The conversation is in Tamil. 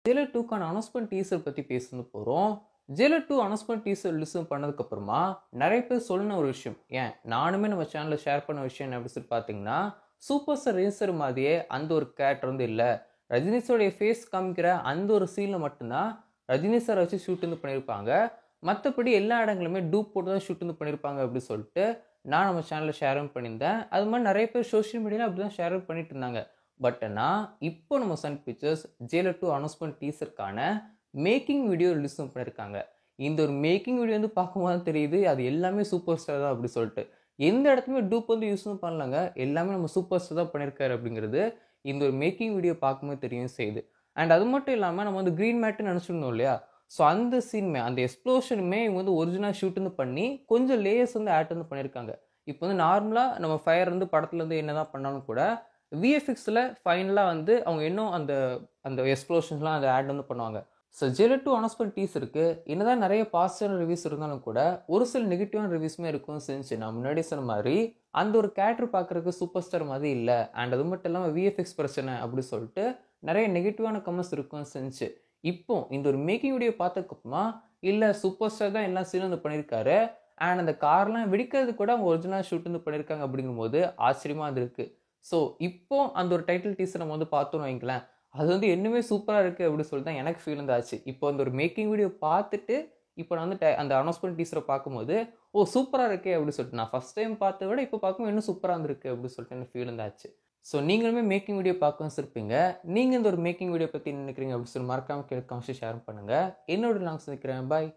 ஜெயிலர் 2க்கான அனௌன்ஸ்மென்ட் டீசர் பத்தி பேச போறோம். ஜெயிலர் 2 அனௌன்ஸ்மென்ட் டீசர் ரிலீஸ் பண்ணதுக்கு அப்புறமா நெறைய பேர் சொன்ன ஒரு விஷயம். நானுமே நம்ம சேனல்ல ஷேர் பண்ண விஷயம் என்ன அப்படின்னு சொல்லி பார்த்தீங்கன்னா, சூப்பர் ஸ்டார் ரேசர் மாதிரியே அந்த ஒரு கேரக்டர் இல்ல. ரஜினி சாருடைய ஃபேஸ் காமிக்கிற அந்த ஒரு சீன்ல மட்டும் தான் ரஜினி சார வச்சு ஷூட் பண்ணியிருப்பாங்க. மத்தபடி எல்லா இடங்களுமே டூப் போட்டு தான் ஷூட் பண்ணியிருப்பாங்க அப்படின்னு சொல்லிட்டு நான் நம்ம சேனல்ல ஷேரும் பண்ணியிருந்தேன். அது மாதிரி நெறைய பேர் சோசியல் மீடியால அப்படிதான் ஷேர் பண்ணிட்டு இருந்தாங்க. பட் ஆனா, இப்போ நம்ம சன் பிக்சர்ஸ் ஜெயிலர் 2 அனௌன்ஸ்மென்ட் டீசருக்கான மேக்கிங் வீடியோ ரிலீஸ் பண்ணியிருக்காங்க. இந்த ஒரு மேக்கிங் வீடியோ பார்க்கும்போது தான் தெரியுது, அது எல்லாமே சூப்பர் ஸ்டார் தான் அப்படி சொல்லிட்டு. எந்த இடத்துலயுமே டூப் யூஸும் பண்ணலங்க. எல்லாமே நம்ம சூப்பர் ஸ்டார் தான் பண்ணியிருக்காரு அப்படிங்கிறது இந்த ஒரு மேக்கிங் வீடியோ பார்க்கும்போது தெரியவும் செய்யுது. அண்ட் அது மட்டும் இல்லாம நம்ம கிரீன் மேட்னு நினைச்சிருந்தோம் இல்லையா? ஸோ அந்த சீனுமே அந்த எக்ஸ்ப்ளோஷனுமே இவங்க ஒரிஜினல் ஷூட் பண்ணி கொஞ்சம் லேயர்ஸ் ஆட் பண்ணியிருக்காங்க. இப்போ நார்மலா நம்ம ஃபயர் படத்துல என்னதான் பண்ணாலும் கூட விஎஃப்எக்ஸ்ல ஃபைனலா அவங்க இன்னும் அந்த அந்த எக்ஸ்ப்ளோஷன்ஸ்லாம் அந்த ஆட் பண்ணுவாங்க. ஸோ ஜெயிலர் 2 அனௌன்ஸ்மென்ட் டீசருக்கு என்னதான் நிறைய பாசிட்டிவான ரிவ்யூஸ் இருந்தாலும் கூட ஒரு சில நெகட்டிவான ரிவ்யூஸுமே இருக்கும் செஞ்சு. நான் முன்னாடி சொன்ன மாதிரி அந்த ஒரு கேரக்டர் பார்க்கறதுக்கு சூப்பர் ஸ்டார் மாதிரி இல்லை. அண்ட் அது மட்டும் இல்லாமல் விஎஃப்எக்ஸ் பிரச்சனை அப்படி சொல்லிட்டு நிறைய நெகட்டிவான கமெண்ட்ஸ் இருக்கும் செஞ்சு. இப்போ இந்த ஒரு மேக்கிங் வீடியோ பார்த்ததுக்கப்புறமா இல்லை சூப்பர் ஸ்டார் தான் எல்லா சீனும் பண்ணியிருக்காரு. அண்ட் அந்த கார்லாம் வெடிக்கிறது கூட அவங்க ஒரிஜினல் ஷூட் பண்ணியிருக்காங்க அப்படிங்கும்போது ஆச்சரியமா இருக்கு. ஸோ இப்போ அந்த ஒரு டைட்டில் டீசர் நம்ம பார்த்தோம்னு வைங்களேன், அது இன்னுமே சூப்பராக இருக்குது அப்படின்னு சொல்லி தான் எனக்கு ஃபீல் ஆச்சு. இப்போ அந்த ஒரு மேக்கிங் வீடியோ பார்த்துட்டு இப்போ நான் அந்த அனௌன்ஸ்மென்ட் டீசரை பார்க்கும்போது ஓ சூப்பராக இருக்கே அப்படின்னு சொல்லிட்டு நான் ஃபர்ஸ்ட் டைம் பார்த்ததை விட இப்போ பார்க்கும்போது இன்னும் சூப்பராக இருந்திருக்கு அப்படின்னு சொல்லிட்டு எனக்கு ஃபீல் ஆச்சு. ஸோ நீங்களுமே மேக்கிங் வீடியோ பார்க்க இருப்பீங்க. நீங்கள் இந்த ஒரு மேக்கிங் வீடியோ பற்றி நினைக்கிறீங்க அப்படின்னு சொல்லி மறக்காம கீழே ஷேர் பண்ணுங்கள். என்னோட நான் சந்திக்கிறேன். பாய்.